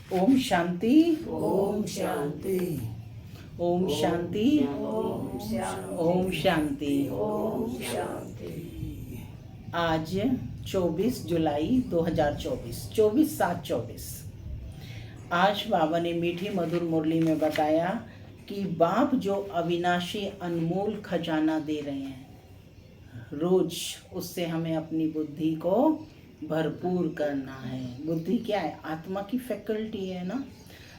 ओम शांति। ओम शांति। ओम शांति। ओम शांति। ओम शांति। ओम शांति। आज 24 जुलाई 2024, 24/7/24। आज बाबा ने मीठी मधुर मुरली में बताया कि बाप जो अविनाशी अनमोल खजाना दे रहे हैं, रोज उससे हमें अपनी बुद्धि को भरपूर करना है। बुद्धि क्या है? आत्मा की फैकल्टी है ना,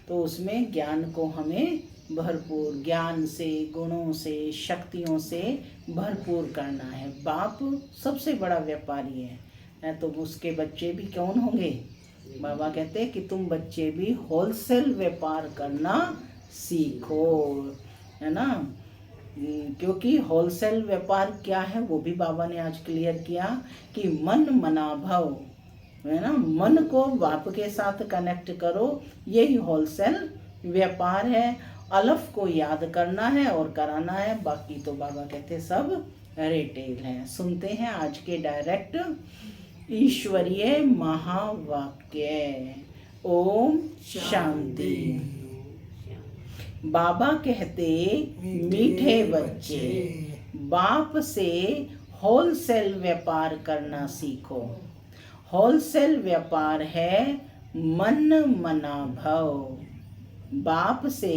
तो उसमें ज्ञान को हमें भरपूर, ज्ञान से, गुणों से, शक्तियों से भरपूर करना है। बाप सबसे बड़ा व्यापारी है तो उसके बच्चे भी कौन होंगे? बाबा कहते हैं कि तुम बच्चे भी होलसेल व्यापार करना सीखो, है ना। क्योंकि होलसेल व्यापार क्या है वो भी बाबा ने आज क्लियर किया कि मन मनाभव, है ना। मन को बाप के साथ कनेक्ट करो, यही होलसेल व्यापार है। अलफ को याद करना है और कराना है, बाकी तो बाबा कहते सब रिटेल है। सुनते हैं आज के डायरेक्ट ईश्वरीय महावाक्य। ओम शांति। बाबा कहते, मीठे बच्चे, बाप से होलसेल व्यापार करना सीखो। होलसेल व्यापार है मन मनाभव। बाप से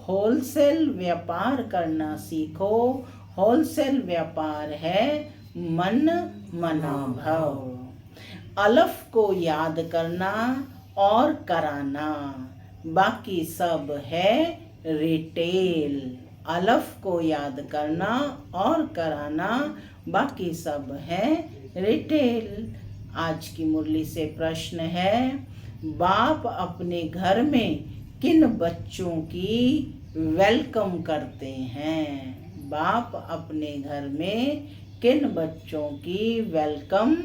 होलसेल व्यापार करना सीखो। होलसेल व्यापार है मन मनाभव। अलफ को याद करना और कराना, बाकी सब है रिटेल। अलफ को याद करना और कराना, बाकी सब है रिटेल। आज की मुरली से प्रश्न है, बाप अपने घर में किन बच्चों की वेलकम करते हैं? बाप अपने घर में किन बच्चों की वेलकम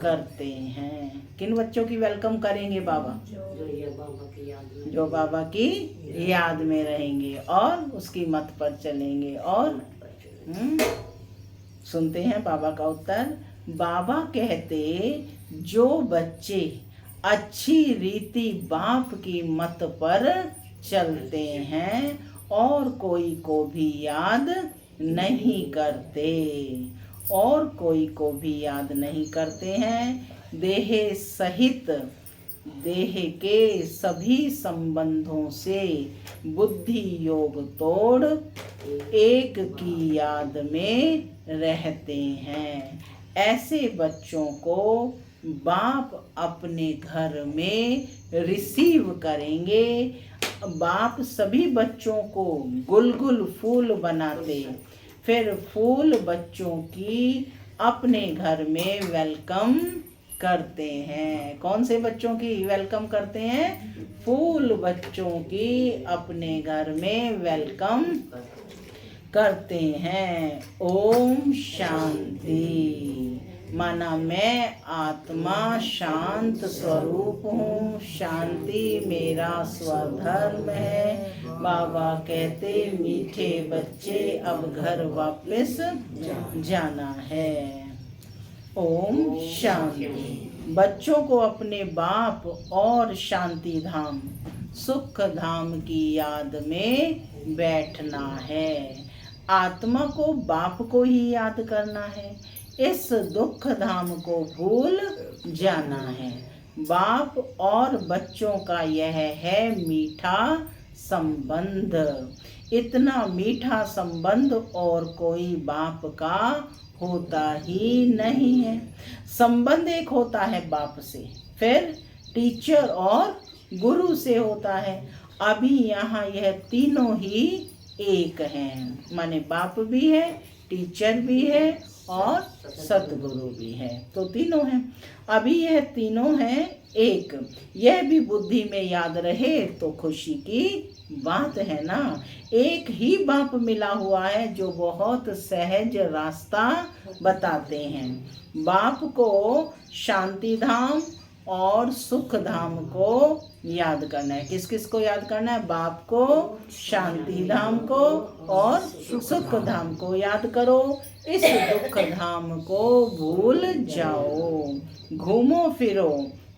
करते हैं? किन बच्चों की वेलकम करेंगे बाबा? जो बाबा की याद में रहेंगे और उसकी मत पर चलेंगे। और सुनते हैं बाबा का उत्तर। बाबा कहते, जो बच्चे अच्छी रीति बाप की मत पर चलते हैं और कोई को भी याद नहीं करते, और कोई को भी याद नहीं करते हैं, देह सहित देह के सभी संबंधों से बुद्धि योग तोड़ एक की याद में रहते हैं, ऐसे बच्चों को बाप अपने घर में रिसीव करेंगे। बाप सभी बच्चों को गुलगुल फूल बनाते, फिर फूल बच्चों की अपने घर में वेलकम करते हैं। कौन से बच्चों की वेलकम करते हैं? फूल बच्चों की अपने घर में वेलकम करते हैं। ओम शांति। माना मैं आत्मा शांत स्वरूप हूँ, शांति मेरा स्वधर्म है। बाबा कहते, मीठे बच्चे अब घर वापस जाना है। ओम शांति। बच्चों को अपने बाप और शांति धाम, सुख धाम की याद में बैठना है। आत्मा को बाप को ही याद करना है, इस दुख धाम को भूल जाना है। बाप और बच्चों का यह है मीठा संबंध। इतना मीठा संबंध और कोई बाप का होता ही नहीं है। संबंध एक होता है बाप से, फिर टीचर और गुरु से होता है। अभी यहाँ यह तीनों ही एक हैं, माने बाप भी है, टीचर भी है और सतगुरु भी है, तो तीनों हैं। अभी यह तीनों हैं एक। यह भी बुद्धि में याद रहे तो खुशी की बात है ना। एक ही बाप मिला हुआ है जो बहुत सहज रास्ता बताते हैं। बाप को शांति धाम और सुख धाम को याद करना है। किस किस को याद करना है? बाप को, शांति धाम को और सुख धाम को याद करो। इस दुख धाम को भूल जाओ। घूमो फिरो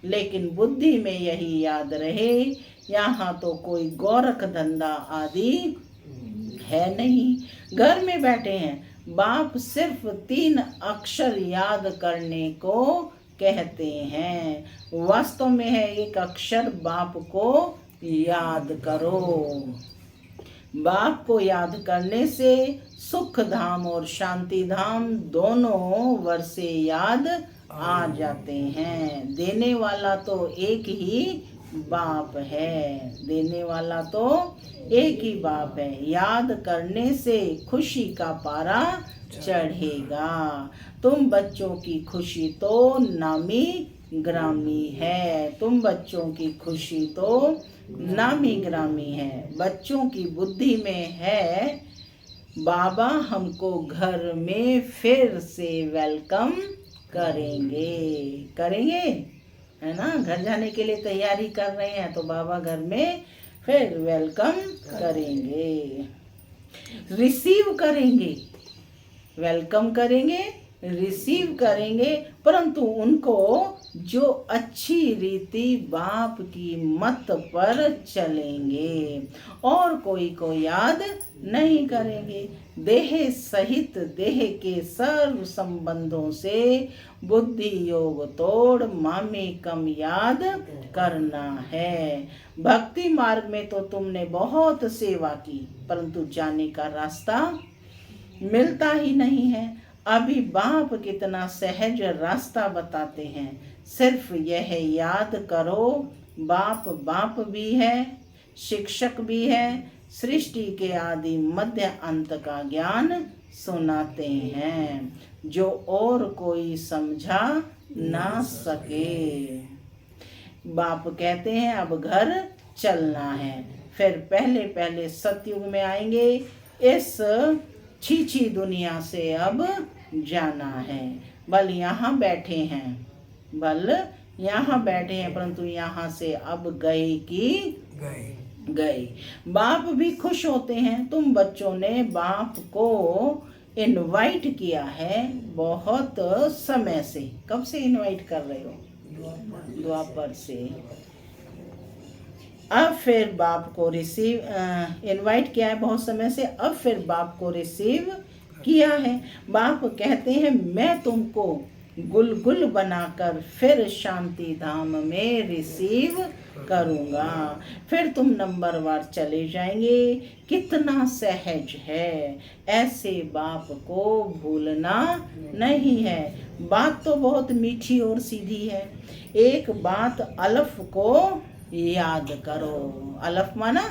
लेकिन बुद्धि में यही याद रहे, यहाँ तो कोई गोरख धंधा आदि है नहीं। घर में बैठे हैं, बाप सिर्फ 3 अक्षर याद करने को कहते हैं। वास्तव में है एक अक्षर, बाप को याद करो। बाप को याद करने से सुख धाम और शांति धाम दोनों वर्षे याद आ जाते हैं। देने वाला तो एक ही बाप है, देने वाला तो एक ही बाप है। याद करने से खुशी का पारा चढ़ेगा। तुम बच्चों की खुशी तो नामी ग्रामी है, तुम बच्चों की खुशी तो नामी ग्रामी है। बच्चों की बुद्धि में है, बाबा हमको घर में फिर से वेलकम करेंगे, है ना। घर जाने के लिए तैयारी कर रहे हैं, तो बाबा घर में फिर वेलकम करेंगे, रिसीव करेंगे, वेलकम करेंगे, रिसीव करेंगे, परंतु उनको जो अच्छी रीति बाप की मत पर चलेंगे और कोई को याद नहीं करेंगे। देह सहित देह के सर्व संबंधों से बुद्धि योग तोड़ मामे कम याद करना है। भक्ति मार्ग में तो तुमने बहुत सेवा की, परंतु जाने का रास्ता मिलता ही नहीं है। अभी बाप कितना सहज रास्ता बताते हैं, सिर्फ यह याद करो, बाप बाप भी है, शिक्षक भी है, सृष्टि के आदि मध्य अंत का ज्ञान सुनाते हैं, जो और कोई समझा ना सके। बाप कहते हैं अब घर चलना है, फिर पहले पहले सतयुग में आएंगे, इस छीछी दुनिया से अब जाना है। बल यहाँ बैठे हैं, परंतु यहाँ से अब गए। बाप भी खुश होते हैं। तुम बच्चों ने बाप को इनवाइट किया है बहुत समय से। कब से इनवाइट कर रहे हो? द्वापर से। अब फिर बाप को इनवाइट किया है बहुत समय से, अब फिर बाप को रिसीव किया है। बाप कहते हैं मैं तुमको गुलगुल बनाकर फिर शांति धाम में रिसीव करूँगा, फिर तुम नंबरवार चले जाएंगे। कितना सहज है, ऐसे बाप को भूलना नहीं है। बात तो बहुत मीठी और सीधी है। एक बात अलफ को याद करो। अलफ माना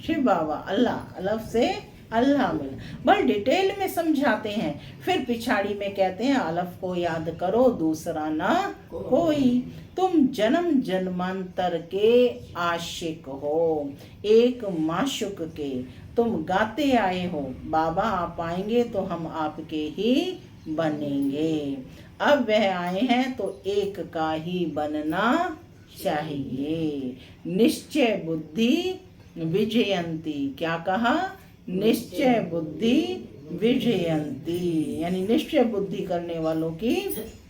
शिव बाबा, अल्लाह, अलफ से अल्लाह मिला। बड़ डिटेल में समझाते हैं, फिर पिछाड़ी में कहते हैं अलफ को याद करो, दूसरा ना कोई। तुम जन्म जन्मांतर के आशिक हो, एक माशुक के तुम गाते आए हो। बाबा आप आएंगे तो हम आपके ही बनेंगे। अब वह आए हैं तो एक का ही बनना चाहिए। निश्चय बुद्धि विजयंती, क्या कहा? निश्चय बुद्धि विजयंती, यानी निश्चय बुद्धि करने वालों की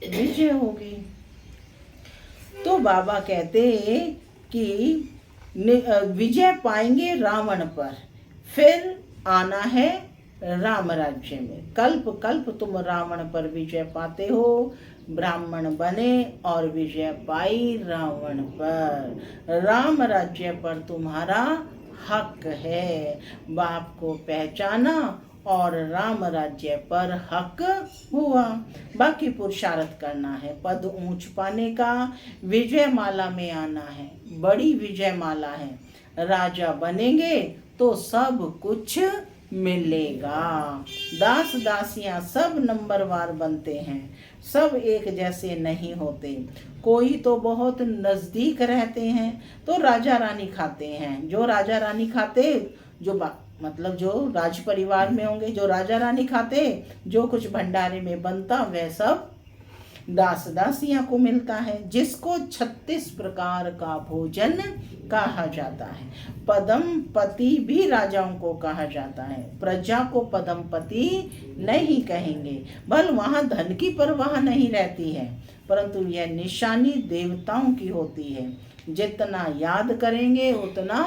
विजय होगी। तो बाबा कहते कि विजय पाएंगे रावण पर, फिर आना है राम राज्य में। कल्प कल्प तुम रावण पर विजय पाते हो, ब्राह्मण बने और विजय पाई रावण पर। राम राज्य पर तुम्हारा हक है। बाप को पहचाना और राम राज्य पर हक हुआ। बाकी पुरुषार्थ करना है, पद ऊंच पाने का, विजय माला में आना है। बड़ी विजय माला है, राजा बनेंगे तो सब कुछ मिलेगा। दास दासियां सब नंबरवार बनते हैं, सब एक जैसे नहीं होते। कोई तो बहुत नजदीक रहते हैं तो राजा रानी खाते हैं। जो राजा रानी खाते, मतलब जो राज परिवार में होंगे, जो राजा रानी खाते, जो कुछ भंडारे में बनता वह सब दास दासियां को मिलता है, जिसको 36 प्रकार का भोजन कहा जाता है। पदम पति भी राजाओं को कहा जाता है, प्रजा को पदम पति नहीं कहेंगे। भल वहाँ धन की परवाह नहीं रहती है, परंतु यह निशानी देवताओं की होती है। जितना याद करेंगे उतना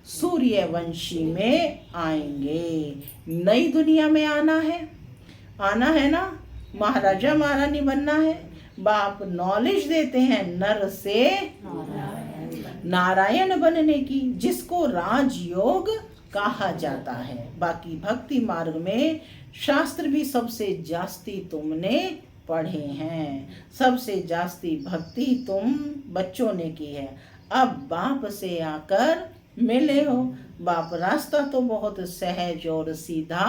सूर्यवंशी में आएंगे। नई दुनिया में आना है ना, महाराजा महारानी बनना है। बाप नॉलेज देते हैं नर से नारायण बनने की, जिसको राजयोग कहा जाता है। बाकी भक्ति मार्ग में शास्त्र भी सबसे जास्ती तुमने पढ़े हैं, सबसे जास्ती भक्ति तुम बच्चों ने की है। अब बाप से आकर मिले हो। बाप रास्ता तो बहुत सहज और सीधा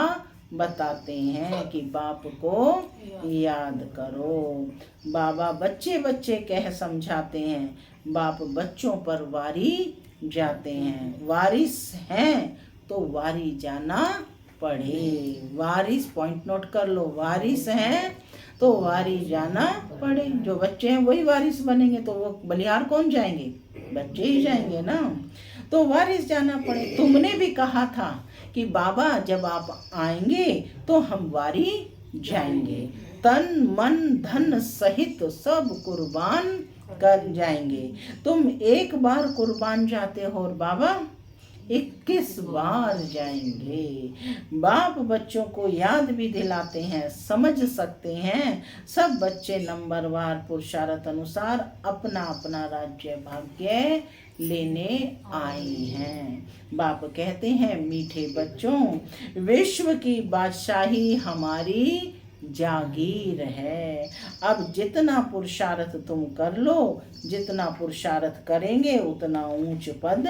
बताते हैं कि बाप को याद करो। बाबा बच्चे बच्चे कह समझाते हैं, बाप बच्चों पर वारी जाते हैं। वारिस हैं तो वारी जाना पड़े। वारिस पॉइंट नोट कर लो, वारिस हैं तो वारी जाना पड़े। जो बच्चे हैं वही वारिस बनेंगे, तो वो बलिहार कौन जाएंगे? बच्चे ही जाएंगे ना, तो वारिस जाना पड़े। तुमने भी कहा था कि बाबा जब आप आएंगे तो हम वारी जाएंगे, तन मन धन सहित सब कुर्बान कर जाएंगे। तुम एक बार कुर्बान जाते हो और बाबा 21 बार जाएंगे। बाप बच्चों को याद भी दिलाते हैं, समझ सकते हैं। सब बच्चे नंबरवार पुरुषार्थ अनुसार अपना अपना राज्य भाग्य लेने आए हैं। बाप कहते हैं, मीठे बच्चों, विश्व की बादशाही हमारी जागीर है। अब जितना पुरुषार्थ तुम कर लो, जितना पुरुषार्थ करेंगे उतना ऊंच पद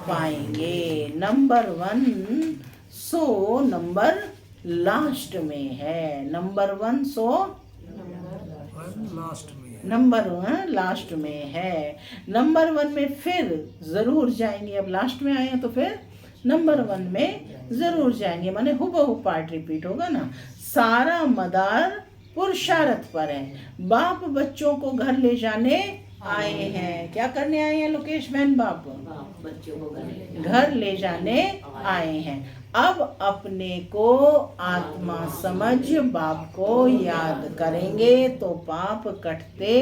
पाएंगे। नंबर 1 सो नंबर लास्ट में है। नंबर 1 सो नंबर 1 लास्ट में है। नंबर 1 में फिर जरूर जाएंगे। अब लास्ट में आए हैं तो फिर नंबर 1 में जरूर जाएंगे, माने हुबहू पार्ट रिपीट होगा ना। सारा मदार पुरुषार्थ पर है। बाप बच्चों को घर ले जाने आए हैं। क्या करने आए हैं लोकेश बहन? बाप बच्चों को घर ले जाने आए हैं। अब अपने को आत्मा समझ बाप को याद करेंगे तो पाप कटते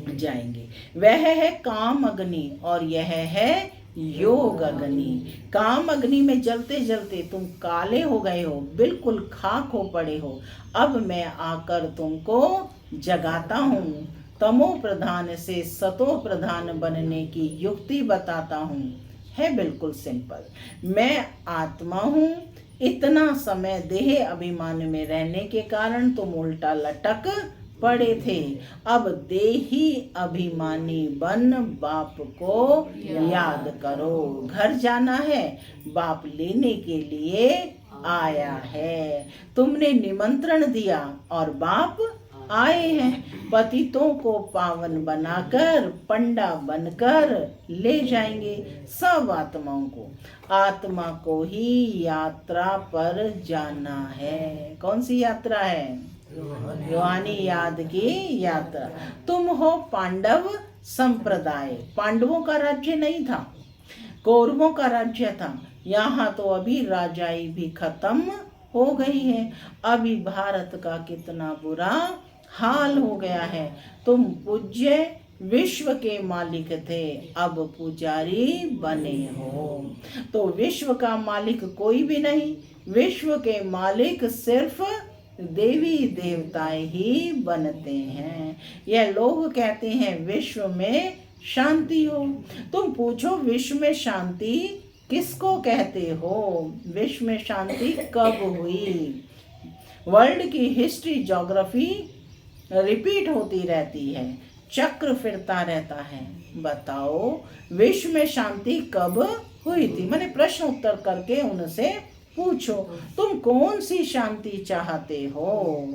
जाएंगे। वह है काम अग्नि और यह है योग अग्नि। काम अग्नि में जलते जलते तुम काले हो गए हो, बिल्कुल खाक हो पड़े हो। अब मैं आकर तुमको जगाता हूँ। तमो प्रधान से सतो प्रधान बनने की युक्ति बताता हूँ। है बिल्कुल सिंपल। मैं आत्मा हूँ। इतना समय देह अभिमान में रहने के कारण तुम उल्टा लटक पड़े थे। अब देही अभिमानी बन बाप को याद करो। घर जाना है, बाप लेने के लिए आया है। तुमने निमंत्रण दिया और बाप आए हैं। पतितों को पावन बनाकर पंडा बनकर ले जाएंगे सब आत्माओं को। आत्मा को ही यात्रा पर जाना है। कौन सी यात्रा है? रूहानी याद की यात्रा। तुम हो पांडव संप्रदाय। पांडवों का राज्य नहीं था, कौरवों का राज्य था। यहाँ तो अभी राजाई भी खत्म हो गई है। अभी भारत का कितना बुरा हाल हो गया है। तुम पूज्य विश्व के मालिक थे, अब पुजारी बने हो। तो विश्व का मालिक कोई भी नहीं। विश्व के मालिक सिर्फ देवी देवताएं ही बनते हैं। यह लोग कहते हैं विश्व में शांति हो। तुम पूछो विश्व में शांति किसको कहते हो? विश्व में शांति कब हुई? वर्ल्ड की हिस्ट्री ज्योग्राफी रिपीट होती रहती है, चक्र फिरता रहता है। बताओ विश्व में शांति कब हुई थी? मैंने प्रश्न उत्तर करके उनसे पूछो, तुम कौन सी शांति चाहते हो?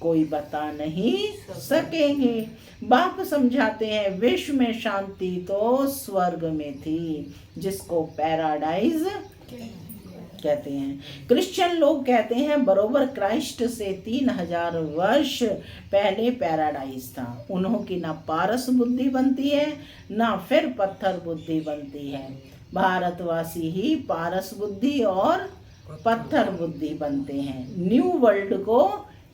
कोई बता नहीं सकेंगे। बाप समझाते हैं विश्व में शांति तो स्वर्ग में थी, जिसको पैराडाइज कहते हैं। क्रिश्चियन लोग कहते हैं बरोबर क्राइस्ट से 3000 वर्ष पहले पैराडाइज था। उन्हों की ना पारस बुद्धि बनती है ना फिर पत्थर बुद्धि बनती है। भारतवासी ही पारस बुद्धि और पत्थर बुद्धि बनते हैं। न्यू वर्ल्ड को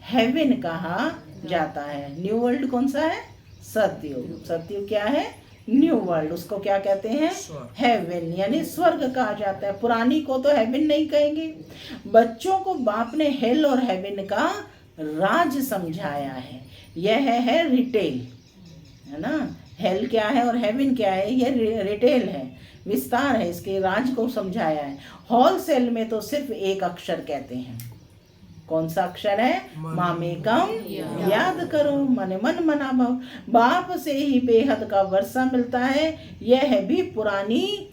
हेवन कहा जाता है। न्यू वर्ल्ड कौन सा है? सतयुग। सतयुग क्या है? New world. उसको क्या कहते हैं? हेवन, यानी स्वर्ग कहा जाता है। पुरानी को तो हेवन नहीं कहेंगे। बच्चों को बाप ने हेल और हेवन का राज समझाया है। यह है रिटेल, है ना। हेल क्या है और हेवन क्या है? ये रिटेल है, विस्तार है, इसके राज को समझाया है। होलसेल में तो सिर्फ एक अक्षर कहते हैं। कौन सा अक्षर है? मामेकम याद करो, माने मन मना भाव। बाप से ही बेहद का वर्षा मिलता है। यह भी पुरानी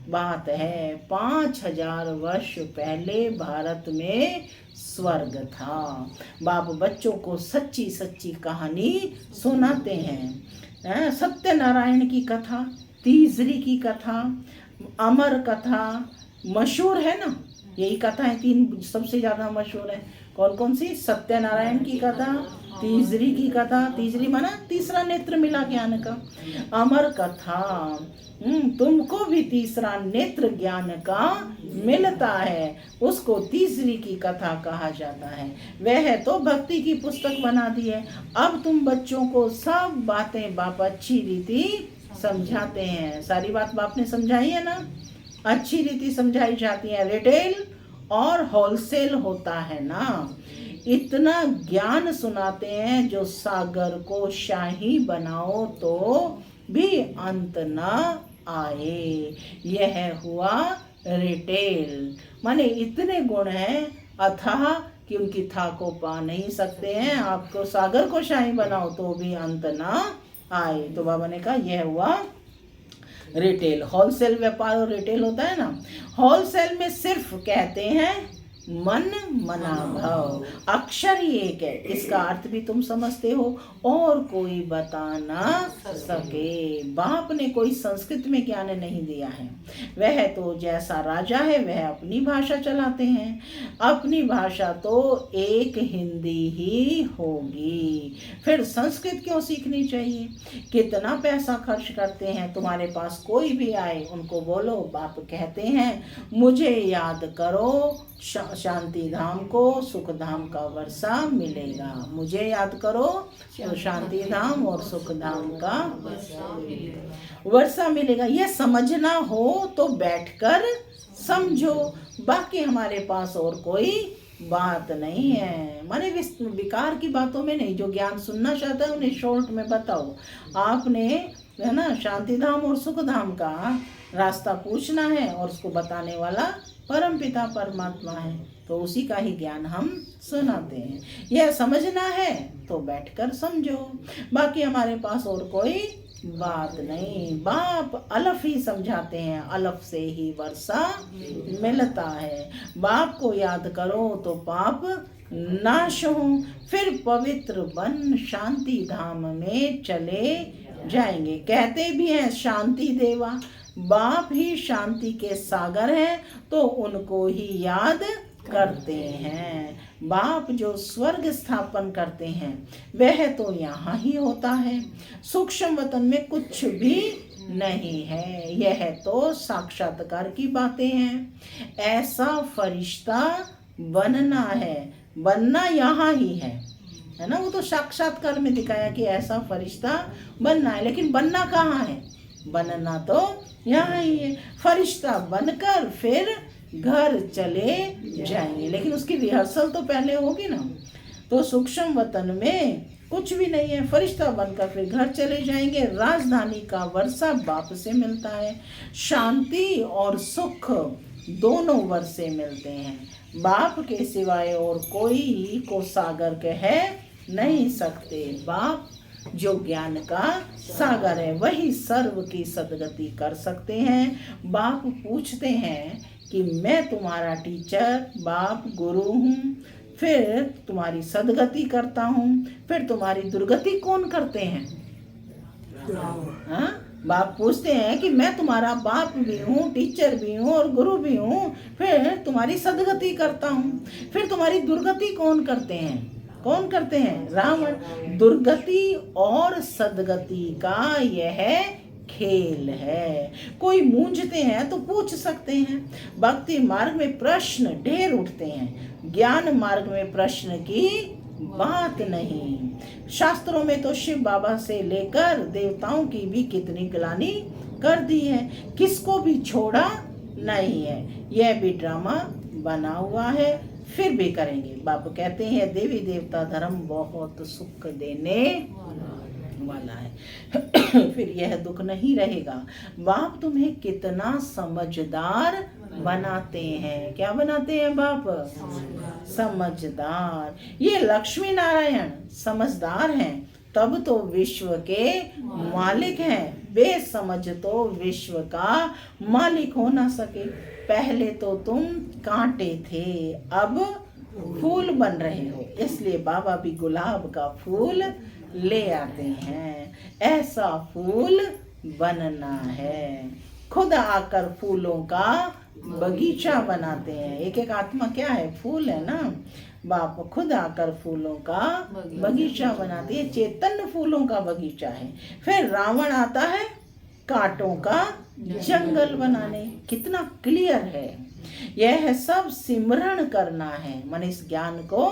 बात है। 5000 वर्ष पहले भारत में स्वर्ग था। बाप बच्चों को सच्ची सच्ची कहानी सुनाते हैं। सत्यनारायण की कथा, तीसरी की कथा, अमर कथा मशहूर है ना। यही कथाएं 3 सबसे ज्यादा मशहूर है। कौन कौन सी? सत्यनारायण की कथा, तीसरी की कथा, तीसरी माना तीसरा नेत्र मिला ज्ञान का। अमर कथा, तुमको भी तीसरा नेत्र ज्ञान का मिलता है, उसको तीसरी की कथा कहा जाता है। वह तो भक्ति की पुस्तक बना दी है। अब तुम बच्चों को सब बातें बाप अच्छी रीति समझाते हैं। सारी बात बाप ने समझाई है ना, अच्छी रीति समझाई जाती है। रिटेल और होलसेल होता है ना। इतना ज्ञान सुनाते हैं जो सागर को शाही बनाओ तो भी अंत न आए। यह हुआ रिटेल, माने इतने गुण हैं अथाह कि उनकी था को पा नहीं सकते हैं। आपको सागर को शाही बनाओ तो भी अंत न आए। तो बाबा ने कहा यह हुआ रिटेल। होलसेल व्यापार और रिटेल होता है ना। होलसेल में सिर्फ कहते हैं मन मना भाव, अक्षर ही एक है। इसका अर्थ भी तुम समझते हो और कोई बता ना सके। बाप ने कोई संस्कृत में ज्ञान नहीं दिया है। वह तो जैसा राजा है वह अपनी भाषा चलाते हैं। अपनी भाषा तो एक हिंदी ही होगी, फिर संस्कृत क्यों सीखनी चाहिए? कितना पैसा खर्च करते हैं। तुम्हारे पास कोई भी आए उनको बोलो बाप कहते हैं मुझे याद करो, शांति धाम को सुख धाम का वर्षा मिलेगा। मुझे याद करो तो शांति धाम और सुख धाम का वर्षा मिलेगा। यह समझना हो तो बैठकर समझो। बाकी हमारे पास और कोई बात नहीं है। माने विकार की बातों में नहीं। जो ज्ञान सुनना चाहता है उन्हें शॉर्ट में बताओ। आपने है ना शांति धाम और सुख धाम का रास्ता पूछना है और उसको बताने वाला परम पिता परमात्मा है, तो उसी का ही ज्ञान हम सुनाते हैं। यह समझना है तो बैठकर समझो। बाकी हमारे पास और कोई बात नहीं। बाप अलफ ही समझाते हैं, अलफ से ही वर्षा मिलता है। बाप को याद करो तो पाप नाश हो, फिर पवित्र बन शांति धाम में चले जाएंगे। कहते भी हैं शांति देवा, बाप ही शांति के सागर हैं तो उनको ही याद करते हैं। बाप जो स्वर्ग स्थापन करते हैं वह तो यहाँ ही होता है। सूक्ष्म वतन में कुछ भी नहीं है। यह तो साक्षात्कार की बातें हैं। ऐसा फरिश्ता बनना है, बनना यहाँ ही है ना। वो तो साक्षात्कार में दिखाया कि ऐसा फरिश्ता बनना है, लेकिन बनना कहाँ है? बनना तो यहाँ ही है। फरिश्ता बनकर फिर घर चले जाएंगे, लेकिन उसकी रिहर्सल तो पहले होगी ना। तो सूक्ष्म वतन में कुछ भी नहीं है। फरिश्ता बनकर फिर घर चले जाएंगे। राजधानी का वर्षा बाप से मिलता है। शांति और सुख दोनों वर्षे मिलते हैं। बाप के सिवाय और कोई को सागर कह नहीं सकते। बाप जो ज्ञान का सागर है वही सर्व की सदगति कर सकते हैं। बाप पूछते हैं कि मैं तुम्हारा टीचर बाप गुरु हूँ, फिर तुम्हारी सदगति करता हूँ, फिर तुम्हारी दुर्गति कौन करते हैं? हाँ, बाप पूछते हैं कि मैं तुम्हारा बाप भी हूँ, टीचर भी हूँ और गुरु भी हूँ, फिर तुम्हारी सदगति करता हूँ, फिर तुम्हारी दुर्गति कौन करते हैं? कौन करते हैं? रावण। दुर्गति और सदगति का यह खेल है। कोई मूंझते हैं तो पूछ सकते हैं। भक्ति मार्ग में प्रश्न ढेर उठते हैं, ज्ञान मार्ग में प्रश्न की बात नहीं। शास्त्रों में तो शिव बाबा से लेकर देवताओं की भी कितनी ग्लानि कर दी है, किसको भी छोड़ा नहीं है। यह भी ड्रामा बना हुआ है, फिर भी करेंगे। बाबा कहते हैं देवी देवता धर्म बहुत सुख देने वाला है। फिर यह दुख नहीं रहेगा। बाप तुम्हें कितना समझदार बनाते हैं। क्या बनाते हैं बाप? समझदार। ये लक्ष्मी नारायण समझदार हैं, तब तो विश्व के मालिक हैं। बेसमझ तो विश्व का मालिक हो ना सके। पहले तो तुम कांटे थे, अब फूल बन रहे हो, इसलिए बाबा भी गुलाब का फूल ले आते हैं। ऐसा फूल बनना है। खुद आकर फूलों का बगीचा बनाते हैं। एक एक आत्मा क्या है? फूल है ना। बाप खुद आकर फूलों का बगीचा बनाते हैं। चैतन्य फूलों का बगीचा है। फिर रावण आता है कांटों का जंगल बनाने। कितना क्लियर है। यह सब सिमरण करना है। मन इस ज्ञान को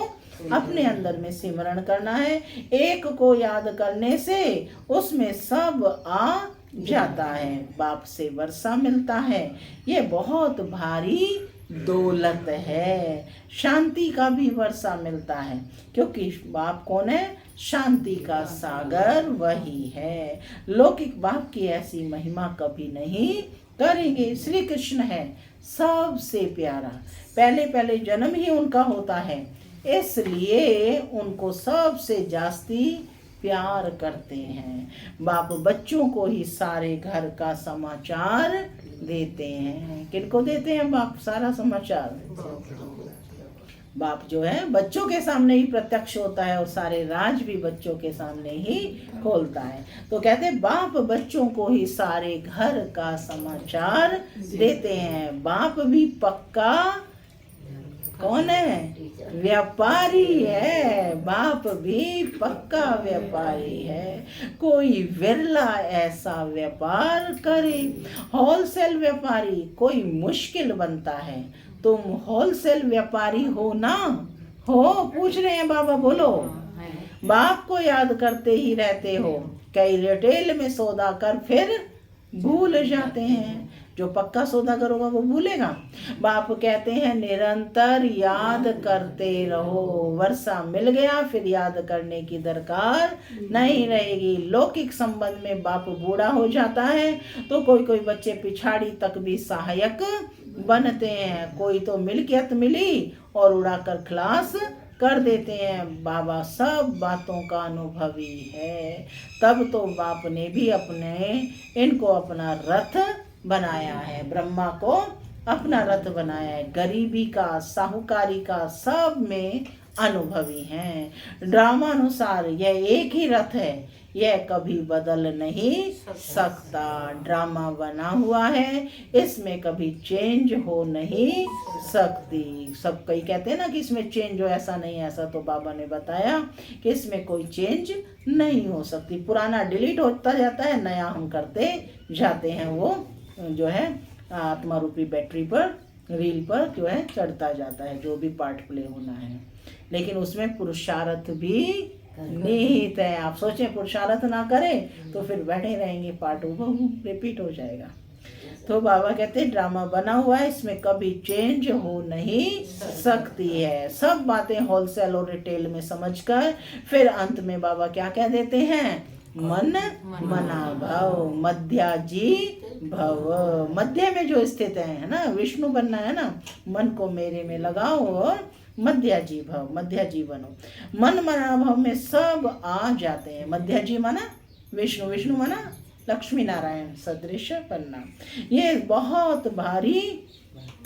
अपने अंदर में सिमरण करना है। एक को याद करने से उसमें सब आ जाता है। बाप से वर्षा मिलता है। ये बहुत भारी दौलत है। शांति का भी वर्षा मिलता है, क्योंकि बाप कौन है? शांति का सागर वही है। लौकिक बाप की ऐसी महिमा कभी नहीं करेंगे। श्री कृष्ण है सबसे प्यारा। पहले पहले जन्म ही उनका होता है, इसलिए उनको सबसे जास्ती प्यार करते हैं। बाप बच्चों को ही सारे घर का समाचार देते हैं। किनको देते हैं बाप सारा समाचार? बाप जो है बच्चों के सामने ही प्रत्यक्ष होता है और सारे राज भी बच्चों के सामने ही खोलता है। तो कहते हैं बाप बच्चों को ही सारे घर का समाचार देते हैं। बाप भी पक्का कौन है? व्यापारी है। बाप भी पक्का व्यापारी है। कोई विरला ऐसा व्यापार करे। होलसेल व्यापारी कोई मुश्किल बनता है। तुम होलसेल व्यापारी हो ना? हो? पूछ रहे हैं बाबा, बोलो। बाप को याद करते ही रहते हो। कई रिटेल में सौदा कर फिर भूल जाते हैं। जो पक्का सौदागर होगा वो भूलेगा। बाप कहते हैं निरंतर याद करते रहो। वर्षा मिल गया फिर याद करने की दरकार नहीं रहेगी। लौकिक संबंध में बाप बूढ़ा हो जाता है तो कोई कोई बच्चे पिछाड़ी तक भी सहायक बनते हैं। कोई तो मिल्कियत मिली और उड़ाकर खलास कर देते हैं। बाबा सब बातों का अनुभवी है। तब तो बाप ने भी इनको अपना रथ बनाया है। ब्रह्मा को अपना रथ बनाया है। गरीबी का, साहूकारी का, सब में अनुभवी हैं। ड्रामानुसार यह एक ही रथ है, यह कभी बदल नहीं सकता। ड्रामा बना हुआ है, इसमें कभी चेंज हो नहीं सकती। सब कई कहते हैं ना कि इसमें चेंज हो, ऐसा नहीं, ऐसा तो बाबा ने बताया कि इसमें कोई चेंज नहीं हो सकती। पुराना डिलीट होता जाता है, नया हम करते जाते हैं। वो जो है आत्मा रूपी बैटरी पर, रील पर जो है चढ़ता जाता है, जो भी पार्ट प्ले होना है। लेकिन उसमें पुरुषार्थ भी निहित है। आप सोचें पुरुषार्थ ना करें तो फिर बैठे रहेंगे, पार्ट रिपीट हो जाएगा। तो बाबा कहते हैं ड्रामा बना हुआ है, इसमें कभी चेंज हो नहीं सकती है। सब बातें होलसेल और रिटेल में समझकर फिर अंत में बाबा क्या कह देते हैं? मन मना भव मध्याजी भव। मध्य में जो स्थित है ना, विष्णु बनना है ना। मन को मेरे में लगाओ और मध्याजी भव, मध्याजी बनो। मन मना भव में सब आ जाते हैं। मध्याजी माना विष्णु, विष्णु माना लक्ष्मी नारायण सदृश पन्ना। ये बहुत भारी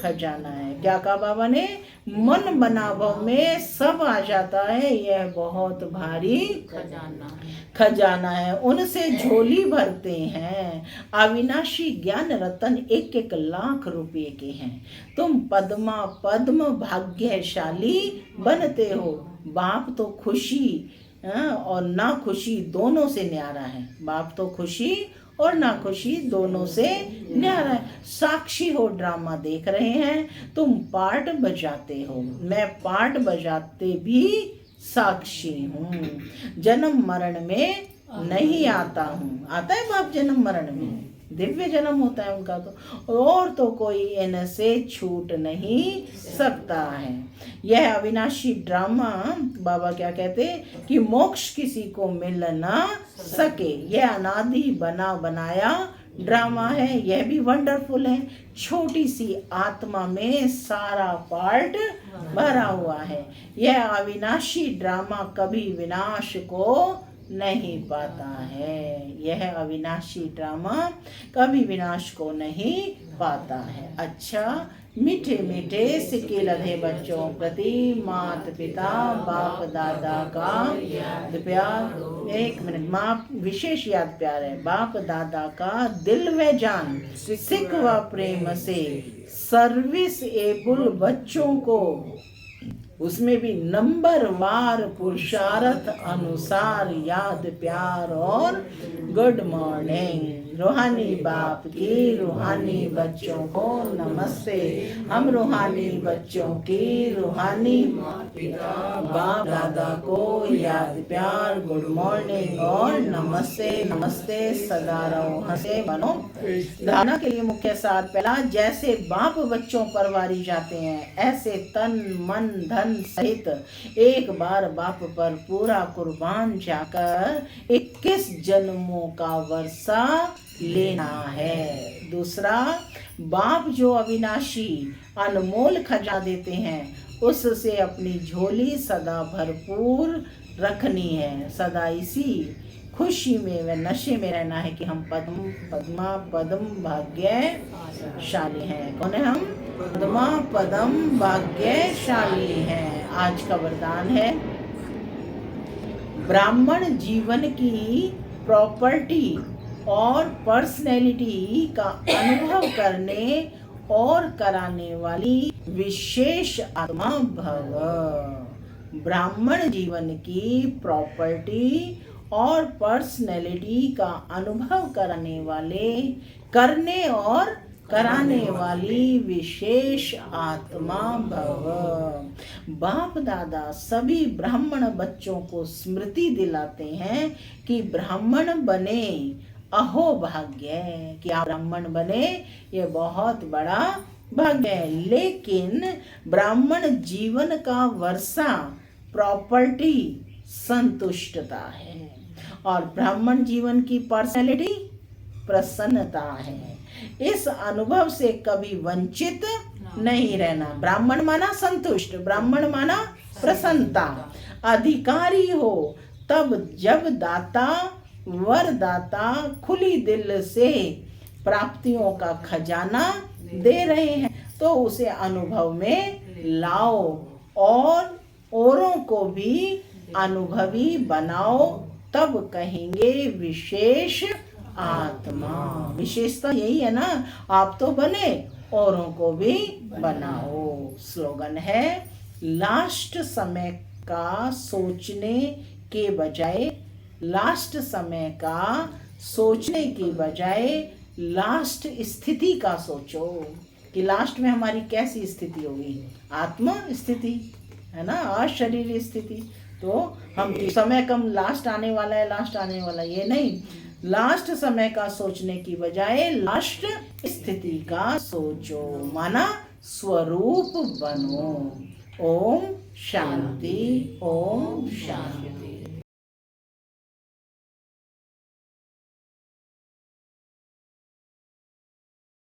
खजाना है। क्या कहा बाबा ने? मन बनावों में सब आ जाता है, यह बहुत भारी खजाना है। उनसे झोली भरते हैं। अविनाशी ज्ञान रतन 1-1 लाख रुपए के हैं। तुम पद्मा पद्म भाग्यशाली बनते हो। बाप तो खुशी और ना खुशी दोनों से न्यारा है। बाप तो खुशी और ना खुशी दोनों से न्यारा है। साक्षी हो, ड्रामा देख रहे हैं, तुम पार्ट बजाते हो। मैं पार्ट बजाते भी साक्षी हूँ। जन्म मरण में नहीं आता हूँ। आता है बाप जन्म मरण में, दिव्य जन्म होता है उनका तो, और तो कोई इनसे छूट नहीं सकता है। यह अविनाशी ड्रामा, बाबा क्या कहते कि मोक्ष किसी को मिल ना सके। यह अनादि बना बनाया ड्रामा है। यह भी वंडरफुल है। छोटी सी आत्मा में सारा पार्ट भरा हुआ है। यह अविनाशी ड्रामा कभी विनाश को नहीं पाता है। यह अविनाशी ड्रामा कभी विनाश को नहीं पाता है। अच्छा, मीठे मीठे सिक्के लधे बच्चों प्रति माता पिता बाप दादा का प्यार। 1 मिनट, माँ विशेष याद प्यार है। बाप दादा का दिल व जान सिख व प्रेम से सर्विस एबल बच्चों को, उसमें भी नंबर वार पुरुषार्थ अनुसार याद प्यार और गुड मॉर्निंग। रूहानी बाप की रूहानी बच्चों को नमस्ते। हम रूहानी बच्चों की रूहानी बाप दादा को याद प्यार, गुड मॉर्निंग और नमस्ते। नमस्ते, सदा रहो हंसे बनो। धारणा के लिए मुख्य सार पहला, जैसे बाप बच्चों पर वारी जाते हैं, ऐसे तन मन धन सहित एक बार बाप पर पूरा कुर्बान जाकर 21 जन्मों का वर्षा लेना है। दूसरा, बाप जो अविनाशी अनमोल खजा देते हैं, उससे अपनी झोली सदा भरपूर रखनी है। सदा इसी खुशी में व नशे में रहना है कि हम पद्मा पद्म भाग्यशाली हैं। कौन है हम? पद्मा पद्म भाग्यशाली हैं। आज का वरदान है, ब्राह्मण जीवन की प्रॉपर्टी और पर्सनैलिटी का अनुभव करने और कराने वाली विशेष आत्मा भव। ब्राह्मण जीवन की प्रॉपर्टी और पर्सनैलिटी का अनुभव करने और कराने वाली विशेष आत्मा भव। बाप दादा सभी ब्राह्मण बच्चों को स्मृति दिलाते हैं कि ब्राह्मण बने अहो भाग्य, कि आप ब्राह्मण बने ये बहुत बड़ा भाग्य है। लेकिन ब्राह्मण जीवन का वर्षा प्रॉपर्टी संतुष्टता है और ब्राह्मण जीवन की पर्सनैलिटी प्रसन्नता है। इस अनुभव से कभी वंचित नहीं रहना। ब्राह्मण माना संतुष्ट, ब्राह्मण माना प्रसन्नता। अधिकारी हो तब जब दाता वरदाता खुली दिल से प्राप्तियों का खजाना दे रहे हैं तो उसे अनुभव में लाओ और औरों को भी अनुभवी बनाओ, तब कहेंगे विशेष आत्मा। विशेषता यही है ना, आप तो बने औरों को भी बनाओ। स्लोगन है, लास्ट समय का सोचने के बजाय लास्ट स्थिति का सोचो कि लास्ट में हमारी कैसी स्थिति होगी। आत्म स्थिति है ना, अशरीर स्थिति। तो हम समय कम लास्ट आने वाला है ये नहीं, लास्ट समय का सोचने की बजाय लास्ट स्थिति का सोचो, माना स्वरूप बनो। ओम शांति, ओम शांति।